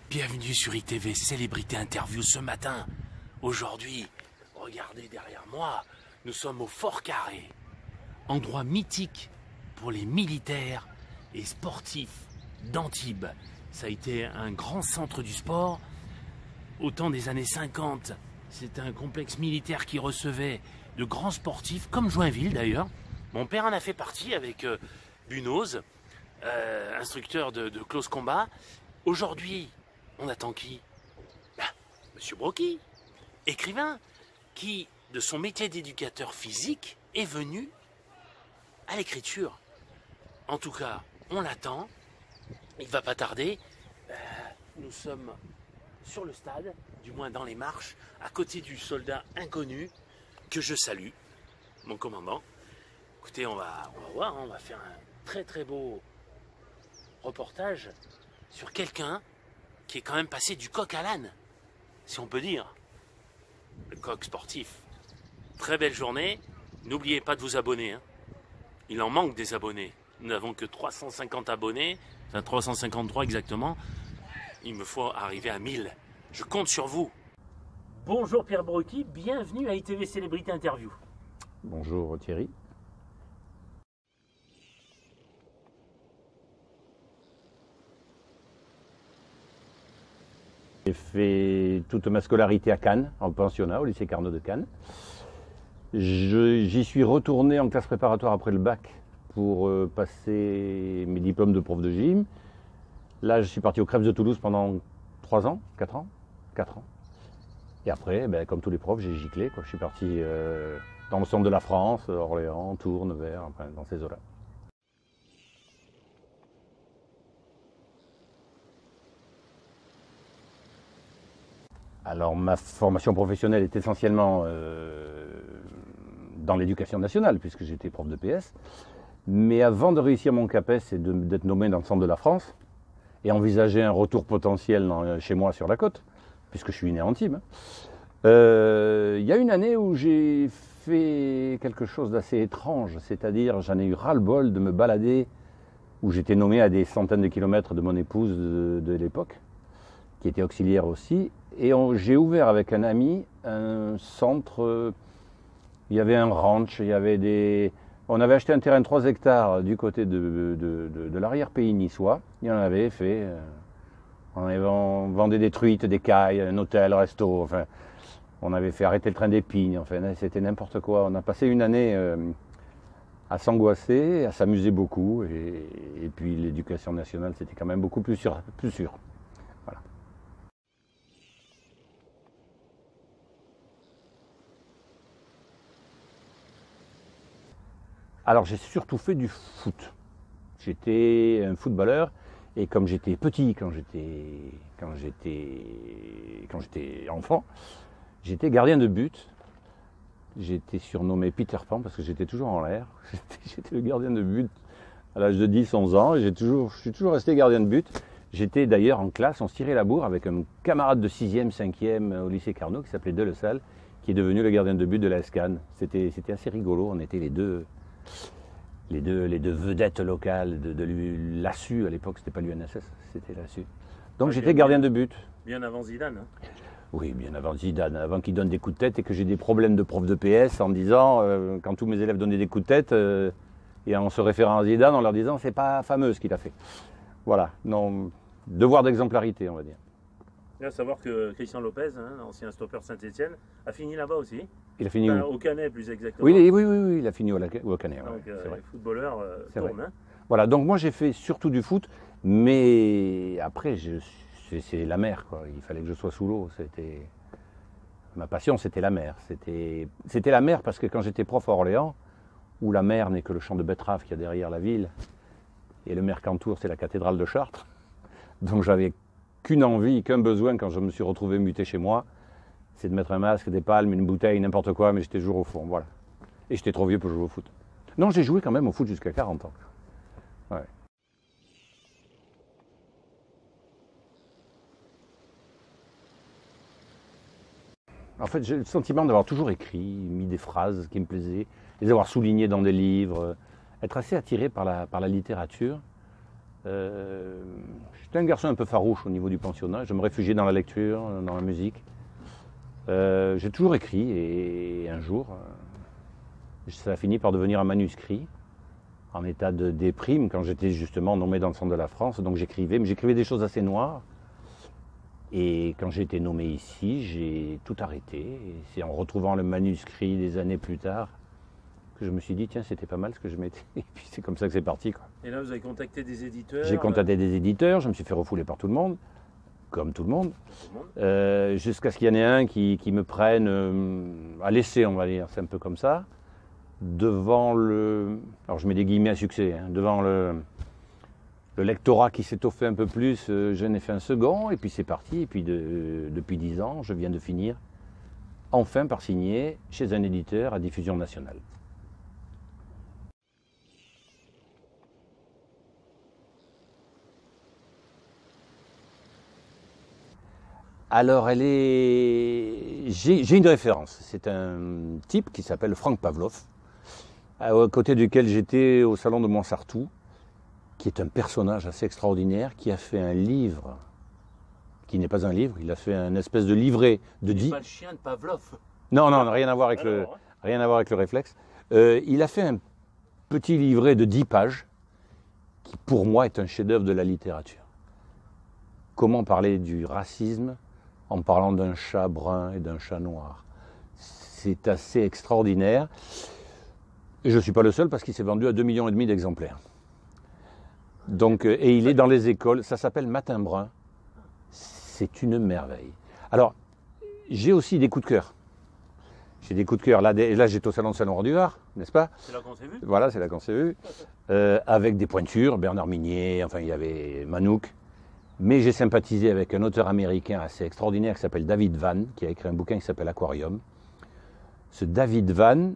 Bienvenue sur ITV Célébrité Interview ce matin. Aujourd'hui, regardez derrière moi, nous sommes au Fort Carré. Endroit mythique pour les militaires et sportifs d'Antibes. Ça a été un grand centre du sport. Au temps des années 50, c'était un complexe militaire qui recevait de grands sportifs, comme Joinville d'ailleurs. Mon père en a fait partie avec Bunoz, instructeur de close combat. Aujourd'hui, on attend qui? Monsieur Brocky, écrivain, qui, de son métier d'éducateur physique, est venu à l'écriture. En tout cas, on l'attend. Il ne va pas tarder. Nous sommes sur le stade, du moins dans les marches, à côté du soldat inconnu que je salue, mon commandant. Écoutez, on va voir, on va faire un très très beau reportage sur quelqu'un qui est quand même passé du coq à l'âne, si on peut dire. Le coq sportif. Très belle journée. N'oubliez pas de vous abonner. Hein. Il en manque des abonnés. Nous n'avons que 350 abonnés, enfin 353 exactement. Il me faut arriver à 1000. Je compte sur vous. Bonjour Pierre Brocky, bienvenue à ITV Célébrité Interview. Bonjour Thierry. J'ai fait toute ma scolarité à Cannes, en pensionnat, au lycée Carnot de Cannes. J'y suis retourné en classe préparatoire après le bac pour passer mes diplômes de prof de gym. Là, je suis parti au Crêpes de Toulouse pendant 3 ans, 4 ans. Et après, comme tous les profs, j'ai giclé. Je suis parti dans le centre de la France, Orléans, Tours, Nevers, enfin, dans ces eaux-là. Alors, ma formation professionnelle est essentiellement dans l'éducation nationale, puisque j'étais prof de PS. Mais avant de réussir mon CAPES et d'être nommé dans le centre de la France, et envisager un retour potentiel chez moi sur la côte, puisque je suis né à Antibes, il y a une année où j'ai fait quelque chose d'assez étrange, c'est-à-dire j'en ai eu ras-le-bol de me balader, où j'étais nommé à des centaines de kilomètres de mon épouse de l'époque, qui était auxiliaire aussi, et j'ai ouvert avec un ami un centre, il y avait un ranch, il y avait on avait acheté un terrain de 3 hectares du côté de l'arrière-pays niçois. Il y en avait fait. On vendait des truites, des cailles, un hôtel, un resto. Enfin, on avait fait arrêter le train d'Épines. Enfin, c'était n'importe quoi. On a passé une année à s'angoisser, à s'amuser beaucoup. Et puis l'éducation nationale, c'était quand même beaucoup plus sûr. Voilà. Alors j'ai surtout fait du foot. J'étais un footballeur et comme j'étais petit, quand j'étais enfant, j'étais gardien de but. J'étais surnommé Peter Pan parce que j'étais toujours en l'air. J'étais le gardien de but à l'âge de 10-11 ans et je suis toujours resté gardien de but. J'étais d'ailleurs en classe, on se tirait la bourre avec un camarade de 6e, 5e au lycée Carnot qui s'appelait Delessal, qui est devenu le gardien de but de la SCAN. C'était assez rigolo, on était les deux vedettes locales de l'ASU à l'époque, c'était pas l'UNSS, c'était l'ASU. Donc j'étais gardien de but. Bien avant Zidane. Hein. Oui, bien avant Zidane, avant qu'il donne des coups de tête et que j'ai des problèmes de prof de PS en disant, quand tous mes élèves donnaient des coups de tête, et en se référant à Zidane, en leur disant c'est pas fameux ce qu'il a fait. Voilà, non, devoir d'exemplarité, on va dire. Il faut savoir que Christian Lopez, ancien stopper Saint-Etienne, a fini là-bas aussi. Il a fini au Canet plus exactement. Oui, il a fini au Canet. Donc c'est vrai. Les footballeurs tournent. Hein. Voilà, donc moi j'ai fait surtout du foot, mais après c'est la mer, quoi. Il fallait que je sois sous l'eau. Ma passion, c'était la mer. C'était la mer parce que quand j'étais prof à Orléans, où la mer n'est que le champ de betteraves qu'il y a derrière la ville, et le Mercantour, c'est la cathédrale de Chartres, donc j'avais qu'une envie, qu'un besoin quand je me suis retrouvé muté chez moi, c'est de mettre un masque, des palmes, une bouteille, n'importe quoi, mais j'étais toujours au fond, voilà. Et j'étais trop vieux pour jouer au foot. Non, j'ai joué quand même au foot jusqu'à 40 ans. Ouais. En fait, j'ai le sentiment d'avoir toujours écrit, mis des phrases qui me plaisaient, les avoir soulignées dans des livres, être assez attiré par la littérature. J'étais un garçon un peu farouche au niveau du pensionnat. Je me réfugiais dans la lecture, dans la musique. J'ai toujours écrit et un jour, ça a fini par devenir un manuscrit en état de déprime quand j'étais justement nommé dans le centre de la France. Donc j'écrivais, mais j'écrivais des choses assez noires. Et quand j'ai été nommé ici, j'ai tout arrêté. Et c'est en retrouvant le manuscrit des années plus tard que je me suis dit, tiens, c'était pas mal ce que je mettais. Et puis c'est comme ça que c'est parti, quoi. Et là, vous avez contacté des éditeurs? J'ai contacté des éditeurs, je me suis fait refouler par tout le monde, comme tout le monde, jusqu'à ce qu'il y en ait un qui me prenne à l'essai, on va dire, c'est un peu comme ça, devant le... Alors je mets des guillemets à succès, hein, devant le lectorat qui s'étoffait un peu plus, j'en ai fait un second, et puis c'est parti, et puis depuis 10 ans, je viens de finir, enfin par signer chez un éditeur à diffusion nationale. Alors, j'ai une référence. C'est un type qui s'appelle Frank Pavlov, à côté duquel j'étais au salon de Montsartou, qui est un personnage assez extraordinaire, qui a fait un livre, qui n'est pas un livre, il a fait un espèce de livret de 10... C'est pas le chien de Pavlov? Non, rien à voir avec rien à voir avec le réflexe. Il a fait un petit livret de 10 pages, qui pour moi est un chef-d'œuvre de la littérature. Comment parler du racisme en parlant d'un chat brun et d'un chat noir? C'est assez extraordinaire. Et je ne suis pas le seul parce qu'il s'est vendu à 2,5 millions d'exemplaires. Donc, et il est dans les écoles, ça s'appelle Matin Brun. C'est une merveille. Alors, j'ai aussi des coups de cœur. J'ai des coups de cœur. Là j'étais au salon de Saint-Laurent du Var, n'est-ce pas? C'est là qu'on s'est vu. Voilà, c'est là qu'on s'est vu. Avec des pointures, Bernard Minier, enfin il y avait Manouk. Mais j'ai sympathisé avec un auteur américain assez extraordinaire qui s'appelle David Vann, qui a écrit un bouquin qui s'appelle Aquarium. Ce David Vann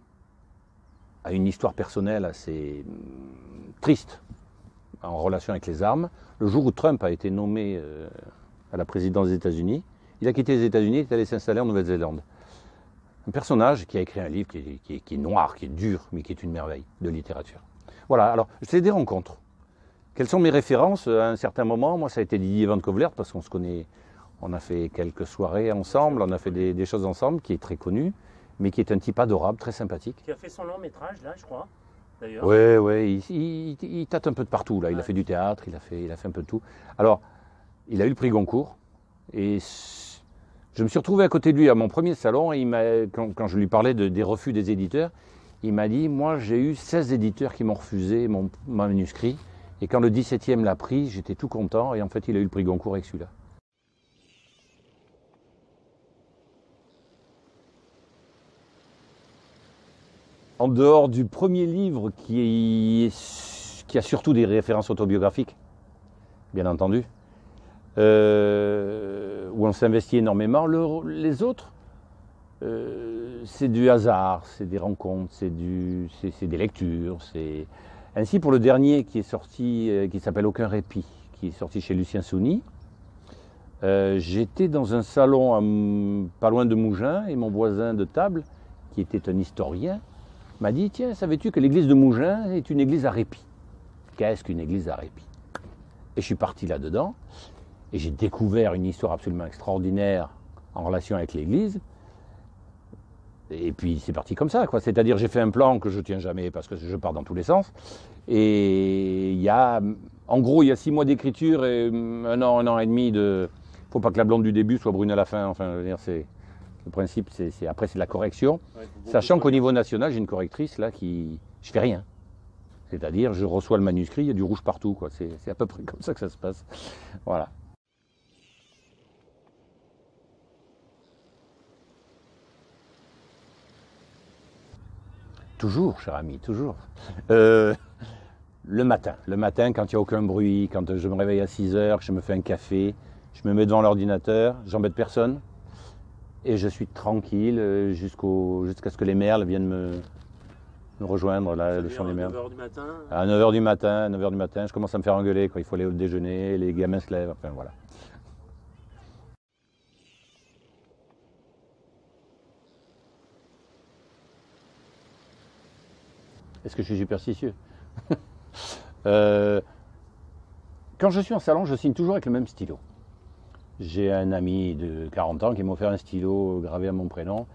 a une histoire personnelle assez triste en relation avec les armes. Le jour où Trump a été nommé à la présidence des États-Unis, il a quitté les États-Unis et est allé s'installer en Nouvelle-Zélande. Un personnage qui a écrit un livre qui est noir, qui est dur, mais qui est une merveille de littérature. Voilà, alors c'est des rencontres. Quelles sont mes références? À un certain moment, moi ça a été Didier Van Kovlert, parce qu'on se connaît, on a fait quelques soirées ensemble, on a fait des choses ensemble, qui est très connu, mais qui est un type adorable, très sympathique. Qui a fait son long métrage là, je crois, d'ailleurs. Oui, il tâte un peu de partout là. Il a fait du théâtre, il a fait un peu de tout. Alors, il a eu le prix Goncourt, et je me suis retrouvé à côté de lui à mon premier salon, et quand je lui parlais des refus des éditeurs, il m'a dit, moi j'ai eu 16 éditeurs qui m'ont refusé mon manuscrit, et quand le 17e l'a pris, j'étais tout content, et en fait il a eu le prix Goncourt avec celui-là. En dehors du premier livre qui a surtout des références autobiographiques, bien entendu, où on s'investit énormément, les autres, c'est du hasard, c'est des rencontres, c'est des lectures. Ainsi pour le dernier qui est sorti, qui s'appelle Aucun répit, qui est sorti chez Lucien Souni, j'étais dans un salon pas loin de Mougins, et mon voisin de table, qui était un historien, m'a dit, tiens, savais-tu que l'église de Mougins est une église à répit? Qu'est-ce qu'une église à répit? Et je suis parti là-dedans, et j'ai découvert une histoire absolument extraordinaire en relation avec l'église. Et puis c'est parti comme ça, quoi. C'est-à-dire j'ai fait un plan que je tiens jamais parce que je pars dans tous les sens. Et en gros, il y a 6 mois d'écriture et un an et demi de... Faut pas que la blonde du début soit brune à la fin. Enfin, je veux dire, le principe, après c'est de la correction. Ouais, sachant qu'au niveau national, j'ai une correctrice là je fais rien. C'est-à-dire, je reçois le manuscrit, il y a du rouge partout, quoi. C'est à peu près comme ça que ça se passe. Voilà. Toujours, cher ami, toujours. Le matin, quand il n'y a aucun bruit, quand je me réveille à 6 heures, que je me fais un café, je me mets devant l'ordinateur, j'embête personne, et je suis tranquille jusqu'à ce que les merles viennent me rejoindre, là, le chant des merles. À 9h du matin. À 9h du matin, je commence à me faire engueuler, quoi. Il faut aller au déjeuner, les gamins se lèvent, enfin voilà. Est-ce que je suis superstitieux? Quand je suis en salon, je signe toujours avec le même stylo. J'ai un ami de 40 ans qui m'a offert un stylo gravé à mon prénom.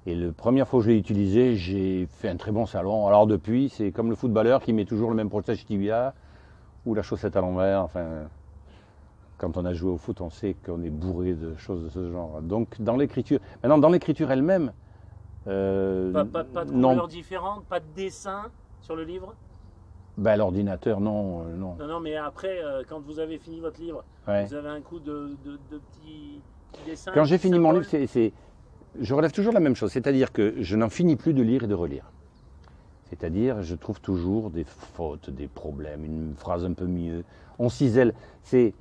Et la première fois que je l'ai utilisé, j'ai fait un très bon salon. Alors depuis, c'est comme le footballeur qui met toujours le même protège tibia ou la chaussette à l'envers. Enfin, quand on a joué au foot, on sait qu'on est bourré de choses de ce genre. Donc dans l'écriture, maintenant dans l'écriture elle-même, Pas de couleurs différentes, pas de dessin sur le livre? Ben, l'ordinateur, non, non. Non, mais après, quand vous avez fini votre livre, Ouais. vous avez un coup de petits dessins. Quand j'ai fini mon livre, symboles. je relève toujours la même chose, c'est-à-dire que je n'en finis plus de lire et de relire. C'est-à-dire, je trouve toujours des fautes, des problèmes, une phrase un peu mieux. On cisèle. C'est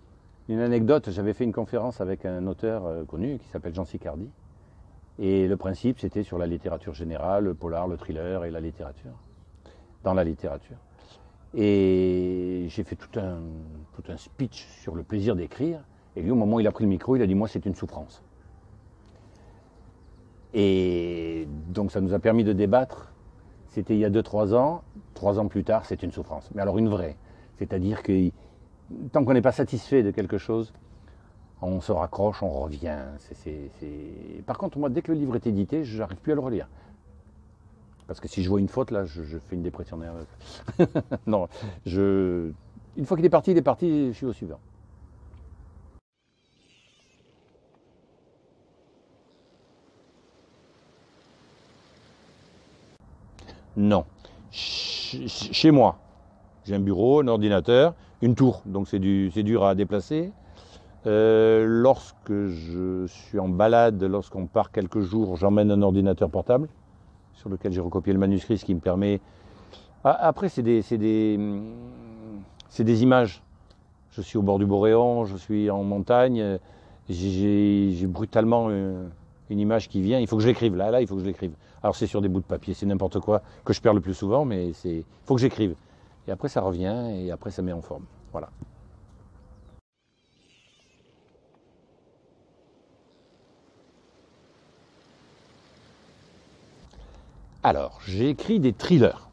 une anecdote, j'avais fait une conférence avec un auteur connu qui s'appelle Jean Sicardi. Et le principe, c'était sur la littérature générale, le polar, le thriller et la littérature. Dans la littérature. Et j'ai fait tout un speech sur le plaisir d'écrire. Et lui, au moment où il a pris le micro, il a dit « Moi, c'est une souffrance ». Et donc, ça nous a permis de débattre. C'était il y a 2-3 ans. 3 ans plus tard, c'est une souffrance. Mais alors une vraie. C'est-à-dire que tant qu'on n'est pas satisfait de quelque chose, on se raccroche, on revient. Par contre, moi, dès que le livre est édité, je n'arrive plus à le relire. Parce que si je vois une faute, là, je fais une dépression nerveuse. Non, une fois qu'il est parti, je suis au suivant. Non. Chez moi, j'ai un bureau, un ordinateur, une tour, donc c'est dur à déplacer. Lorsque je suis en balade, lorsqu'on part quelques jours, j'emmène un ordinateur portable sur lequel j'ai recopié le manuscrit, ce qui me permet... Après, c'est des images. Je suis au bord du Boréon, je suis en montagne, j'ai brutalement une image qui vient, il faut que je l'écrive, là, il faut que je l'écrive. Alors c'est sur des bouts de papier, c'est n'importe quoi, que je perds le plus souvent, mais il faut que j'écrive. Et après ça revient, et après ça met en forme. Voilà. Alors, j'ai écrit des thrillers.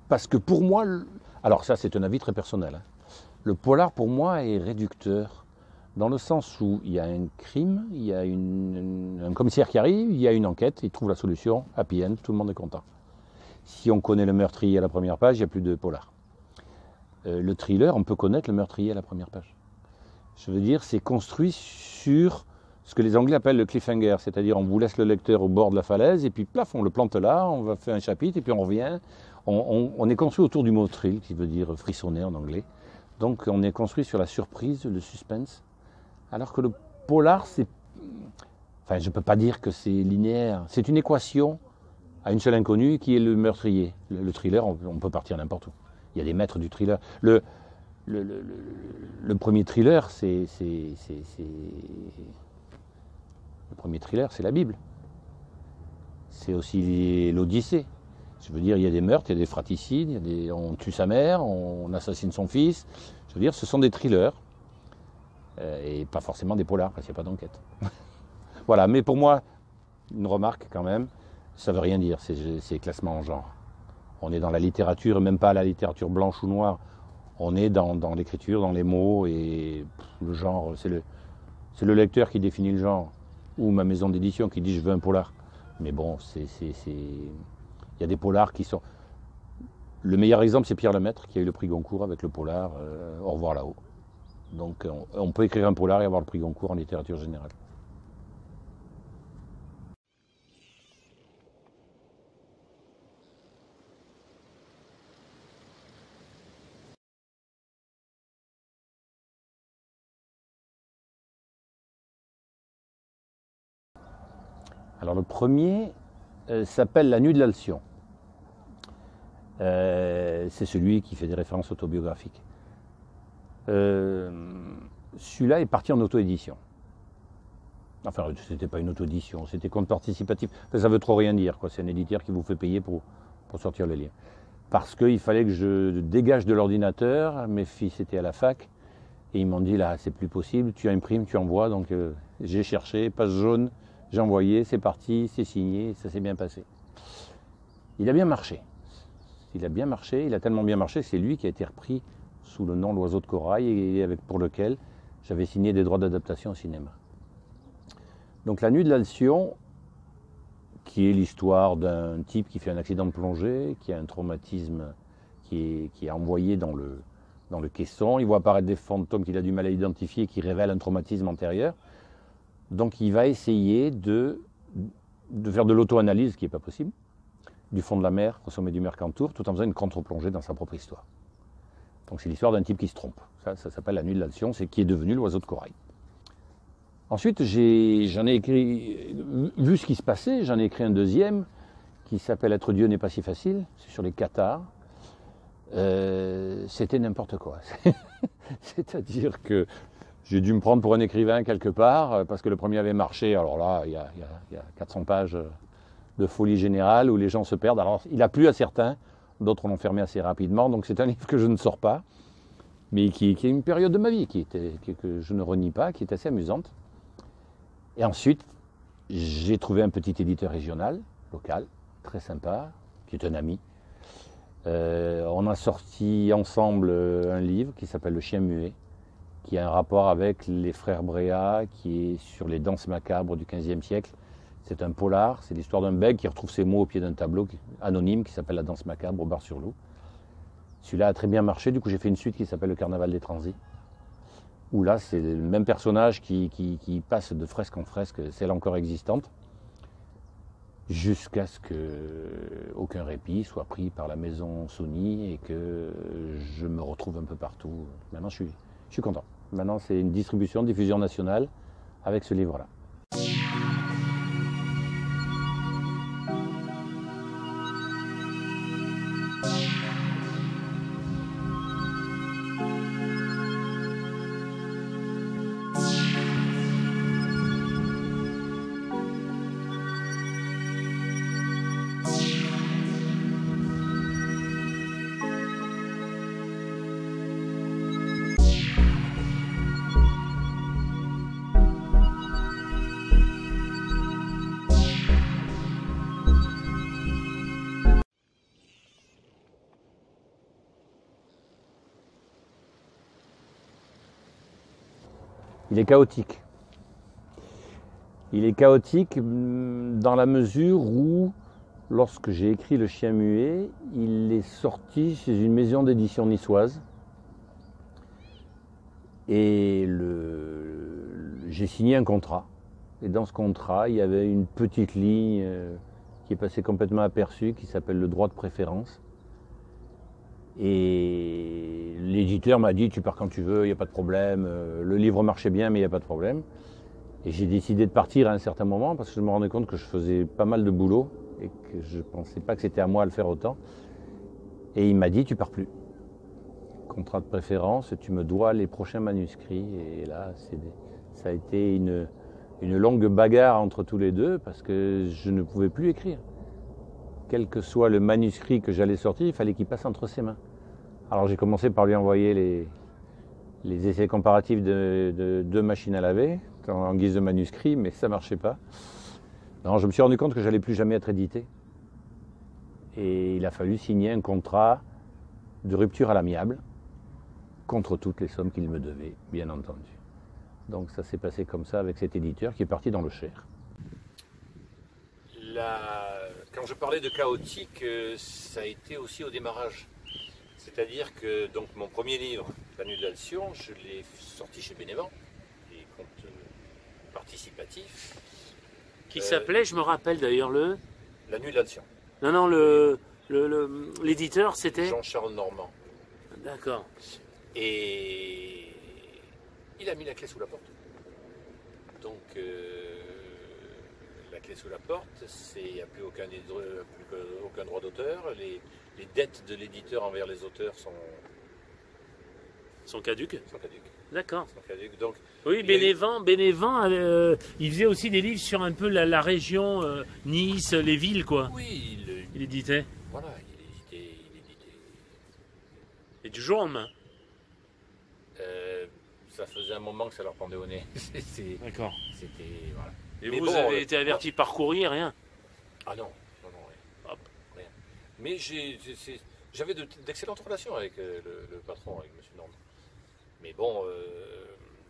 Parce que pour moi, alors ça c'est un avis très personnel, hein. Le polar pour moi est réducteur, dans le sens où il y a un crime, il y a un commissaire qui arrive, il y a une enquête, il trouve la solution, happy end, tout le monde est content. Si on connaît le meurtrier à la première page, il n'y a plus de polar. Le thriller, on peut connaître le meurtrier à la première page. Je veux dire, c'est construit sur ce que les Anglais appellent le cliffhanger, c'est-à-dire on vous laisse le lecteur au bord de la falaise et puis plaf, on le plante là, on va faire un chapitre et puis on revient. On est construit autour du mot thrill, qui veut dire frissonner en anglais. Donc on est construit sur la surprise, le suspense. Alors que le polar, enfin je ne peux pas dire que c'est linéaire, c'est une équation à une seule inconnue qui est le meurtrier. Le thriller, on peut partir n'importe où. Il y a des maîtres du thriller. Le premier thriller, le premier thriller, c'est la Bible. C'est aussi l'Odyssée. Je veux dire, il y a des meurtres, il y a des fraticides, on tue sa mère, on assassine son fils. Je veux dire, ce sont des thrillers. Et pas forcément des polars, parce qu'il n'y a pas d'enquête. Voilà, mais pour moi, une remarque quand même, ça ne veut rien dire, c'est classement en genre. On est dans la littérature, même pas la littérature blanche ou noire. On est dans l'écriture, dans les mots, et le genre, c'est le lecteur qui définit le genre, ou ma maison d'édition qui dit je veux un polar. Mais bon, il y a des polars qui sont... Le meilleur exemple, c'est Pierre Lemaître, qui a eu le prix Goncourt avec le polar Au revoir là-haut. Donc on peut écrire un polar et avoir le prix Goncourt en littérature générale. Alors le premier s'appelle La Nuit de l'Alcyon. C'est celui qui fait des références autobiographiques. Celui-là est parti en auto-édition. Enfin, c'était pas une auto-édition, c'était compte participatif. Enfin, ça veut trop rien dire, quoi. C'est un éditeur qui vous fait payer pour sortir le livre. Parce qu'il fallait que je dégage de l'ordinateur. Mes fils étaient à la fac et ils m'ont dit là, c'est plus possible. Tu imprimes, tu envoies. Donc j'ai cherché, page jaune, j'ai envoyé, c'est parti, c'est signé, ça s'est bien passé. Il a bien marché. Il a bien marché, il a tellement bien marché que c'est lui qui a été repris sous le nom L'Oiseau de Corail et pour lequel j'avais signé des droits d'adaptation au cinéma. Donc La Nuit de l'Alcyon, qui est l'histoire d'un type qui fait un accident de plongée, qui a un traumatisme, qui est envoyé dans le caisson. Il voit apparaître des fantômes qu'il a du mal à identifier, qui révèlent un traumatisme antérieur. Donc il va essayer de faire de l'auto-analyse, ce qui n'est pas possible, du fond de la mer au sommet du Mercantour, tout en faisant une contre-plongée dans sa propre histoire. Donc c'est l'histoire d'un type qui se trompe. Ça s'appelle La Nuit de l'Alcyon, c'est qui est devenu L'Oiseau de Corail. Ensuite, j'en ai écrit, vu ce qui se passait, j'en ai écrit un deuxième qui s'appelle Être Dieu n'est pas si facile, c'est sur les cathares. C'était n'importe quoi. C'est-à-dire que j'ai dû me prendre pour un écrivain quelque part, parce que le premier avait marché. Alors là, il y a 400 pages de folie générale où les gens se perdent. Alors il a plu à certains, d'autres l'ont fermé assez rapidement. Donc c'est un livre que je ne sors pas, mais qui est une période de ma vie que je ne renie pas, qui est assez amusante. Et ensuite, j'ai trouvé un petit éditeur régional, local, très sympa, qui est un ami. On a sorti ensemble un livre qui s'appelle Le Chien Muet, qui a un rapport avec les frères Bréa, qui est sur les danses macabres du XVe siècle. C'est un polar, c'est l'histoire d'un bègue qui retrouve ses mots au pied d'un tableau anonyme qui s'appelle La danse macabre au Bar-sur-Loup. Celui-là a très bien marché, du coup j'ai fait une suite qui s'appelle Le Carnaval des Transits, où là c'est le même personnage qui passe de fresque en fresque, celle encore existante, jusqu'à ce qu'aucun répit soit pris par la maison Sony et que je me retrouve un peu partout. Maintenant je suis content. Maintenant c'est une distribution, diffusion nationale avec ce livre-là. Il est chaotique. Il est chaotique dans la mesure où, lorsque j'ai écrit Le Chien Muet, il est sorti chez une maison d'édition niçoise. Et j'ai signé un contrat. Et dans ce contrat, il y avait une petite ligne qui est passée complètement aperçue, qui s'appelle le droit de préférence. Et l'éditeur m'a dit, tu pars quand tu veux, il n'y a pas de problème. Le livre marchait bien, mais il n'y a pas de problème. Et j'ai décidé de partir à un certain moment parce que je me rendais compte que je faisais pas mal de boulot et que je ne pensais pas que c'était à moi de le faire autant. Et il m'a dit, tu pars plus. Contrat de préférence, tu me dois les prochains manuscrits. Et là, ça a été une longue bagarre entre tous les deux parce que je ne pouvais plus écrire. Quel que soit le manuscrit que j'allais sortir, il fallait qu'il passe entre ses mains. Alors j'ai commencé par lui envoyer les essais comparatifs de deux machines à laver, en guise de manuscrit, mais ça ne marchait pas. Non, je me suis rendu compte que je n'allais plus jamais être édité. Et il a fallu signer un contrat de rupture à l'amiable, contre toutes les sommes qu'il me devait, bien entendu. Donc ça s'est passé comme ça avec cet éditeur qui est parti dans le Cher. Quand je parlais de chaotique, ça a été aussi au démarrage. C'est-à-dire que donc, mon premier livre, La Nuit de l'Alcyon, je l'ai sorti chez Bénévent, des contes participatifs. Qui s'appelait, je me rappelle d'ailleurs, La Nuit de l'Alcyon. Non, l'éditeur c'était Jean-Charles Normand. D'accord. Et il a mis la clé sous la porte. Donc la clé sous la porte, il n'y a plus aucun droit d'auteur. Les dettes de l'éditeur envers les auteurs sont caduques. D'accord. Donc, oui, Bénévent, il faisait aussi des livres sur un peu la région, Nice, les villes, quoi. Oui, il éditait. Voilà, il éditait. Et du jour au lendemain. Ça faisait un moment que ça leur pendait au nez. D'accord. C'était voilà. Et mais vous avez été averti par courrier, rien? Ah non, rien. Hop. Rien. Mais J'avais d'excellentes relations avec le patron, avec M. Nord. Mais bon,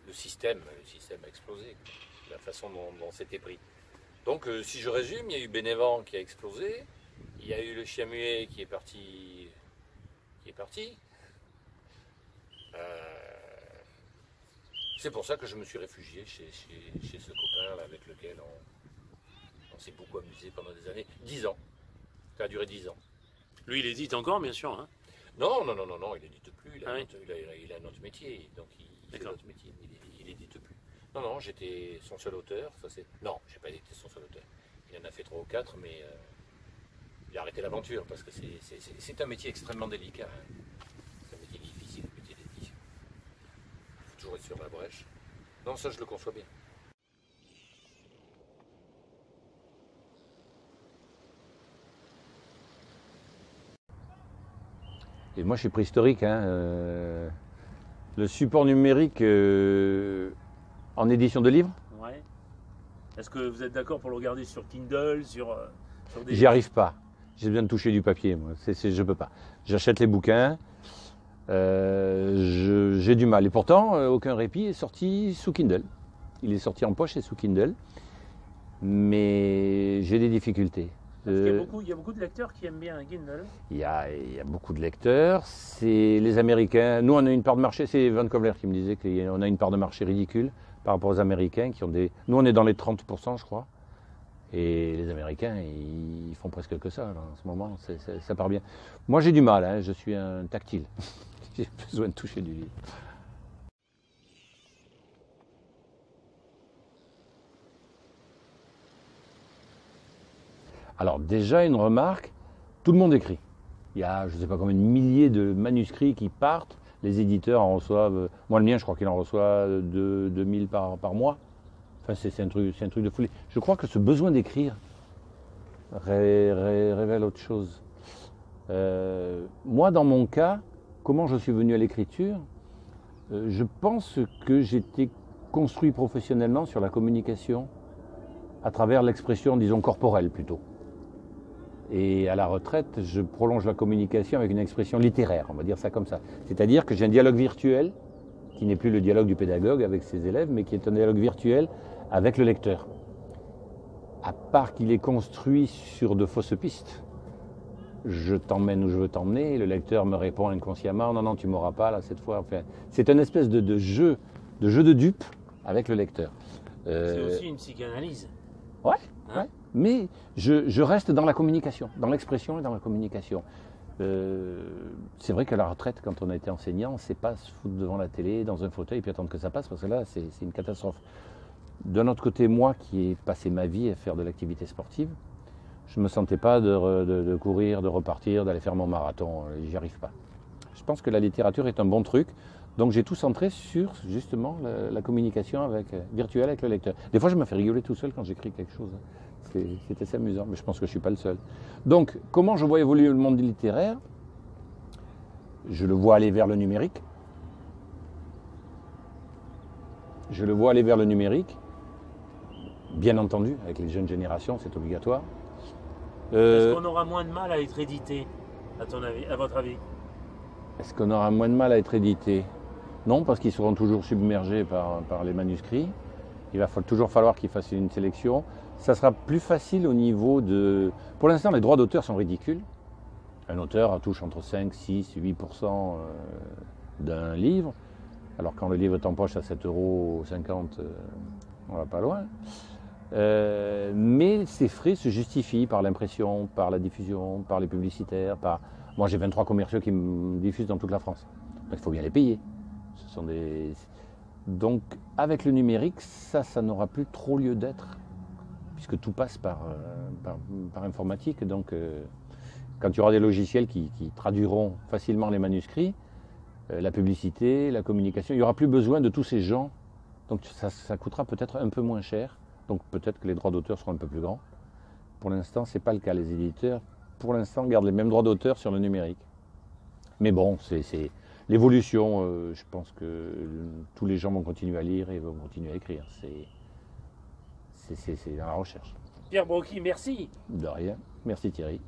le système a explosé, la façon dont c'était pris. Donc, si je résume, il y a eu Bénévent qui a explosé, il y a eu le chien muet qui est parti. C'est pour ça que je me suis réfugié chez ce copain là, avec lequel on s'est beaucoup amusé pendant des années. 10 ans. Ça a duré 10 ans. Lui, il édite encore, bien sûr. Hein. Non, il n'édite plus. Il a un autre métier. Donc, il fait un autre métier. Il n'édite plus. Non, j'étais son seul auteur. Non, j'ai pas été son seul auteur. Il en a fait 3 ou 4, mais il a arrêté l'aventure parce que c'est un métier extrêmement délicat. Hein. C'est un métier difficile, un métier d'édition. Il faut toujours être sur la brèche. Non, ça, je le conçois bien. Et moi, je suis préhistorique. Hein, le support numérique en édition de livres. Ouais. Est-ce que vous êtes d'accord pour le regarder sur Kindle, sur des... J'y arrive pas. J'ai besoin de toucher du papier, moi. Je peux pas. J'achète les bouquins. J'ai du mal. Et pourtant, aucun répit est sorti sous Kindle. Il est sorti en poche et sous Kindle. Mais j'ai des difficultés. Parce qu'il y a beaucoup de lecteurs qui aiment bien un Kindle. Il y a beaucoup de lecteurs. C'est les Américains. Nous, on a une part de marché. C'est Vancouver qui me disait qu'on a une part de marché ridicule par rapport aux Américains qui ont des. Nous, on est dans les 30%, je crois. Et les Américains, ils font presque que ça, là, en ce moment. Ça part bien. Moi, j'ai du mal. Hein. Je suis un tactile. J'ai besoin de toucher du livre. Alors déjà, une remarque, tout le monde écrit. Il y a, je ne sais pas combien de milliers de manuscrits qui partent. Les éditeurs en reçoivent, moi le mien, je crois qu'il en reçoit 2000 par mois. Enfin, c'est un truc de folie. Je crois que ce besoin d'écrire révèle autre chose. Moi, dans mon cas, comment je suis venu à l'écriture? Je pense que j'étais construit professionnellement sur la communication à travers l'expression, disons, corporelle plutôt. Et à la retraite, je prolonge la communication avec une expression littéraire, on va dire ça comme ça. C'est-à-dire que j'ai un dialogue virtuel, qui n'est plus le dialogue du pédagogue avec ses élèves, mais qui est un dialogue virtuel avec le lecteur. À part qu'il est construit sur de fausses pistes. Je t'emmène où je veux t'emmener, et le lecteur me répond inconsciemment, non, tu m'auras pas là cette fois. Enfin, c'est une espèce de jeu de dupe avec le lecteur. C'est aussi une psychanalyse. Ouais, hein? Ouais. Mais je reste dans la communication, dans l'expression et dans la communication. C'est vrai qu'à la retraite, quand on a été enseignant, c'est pas se foutre devant la télé, dans un fauteuil, et puis attendre que ça passe, parce que là, c'est une catastrophe. D'un autre côté, moi qui ai passé ma vie à faire de l'activité sportive, je ne me sentais pas de courir, de repartir, d'aller faire mon marathon. J'y arrive pas. Je pense que la littérature est un bon truc. Donc j'ai tout centré sur justement la communication virtuelle avec le lecteur. Des fois je me fais rigoler tout seul quand j'écris quelque chose. C'est assez amusant, mais je pense que je ne suis pas le seul. Donc comment je vois évoluer le monde littéraire? Je le vois aller vers le numérique. Je le vois aller vers le numérique. Bien entendu, avec les jeunes générations, c'est obligatoire. Est-ce qu'on aura moins de mal à être édité, à votre avis? Est-ce qu'on aura moins de mal à être édité? Non, parce qu'ils seront toujours submergés par les manuscrits. Il va toujours falloir qu'ils fassent une sélection. Ça sera plus facile au niveau de... Pour l'instant, les droits d'auteur sont ridicules. Un auteur touche entre 5, 6, 8% d'un livre. Alors quand le livre est en poche à 7,50 €, on va pas loin. Mais ces frais se justifient par l'impression, par la diffusion, par les publicitaires. Moi, j'ai 23 commerciaux qui me diffusent dans toute la France. Donc, il faut bien les payer. Donc, avec le numérique, ça n'aura plus trop lieu d'être, puisque tout passe par informatique. Donc, quand il y aura des logiciels qui traduiront facilement les manuscrits, la publicité, la communication, il n'y aura plus besoin de tous ces gens. Donc, ça coûtera peut-être un peu moins cher. Donc, peut-être que les droits d'auteur seront un peu plus grands. Pour l'instant, ce n'est pas le cas. Les éditeurs, pour l'instant, gardent les mêmes droits d'auteur sur le numérique. Mais bon, c'est l'évolution. Je pense que tous les gens vont continuer à lire et vont continuer à écrire. C'est dans la recherche. Pierre Brocchi, merci. De rien. Merci Thierry.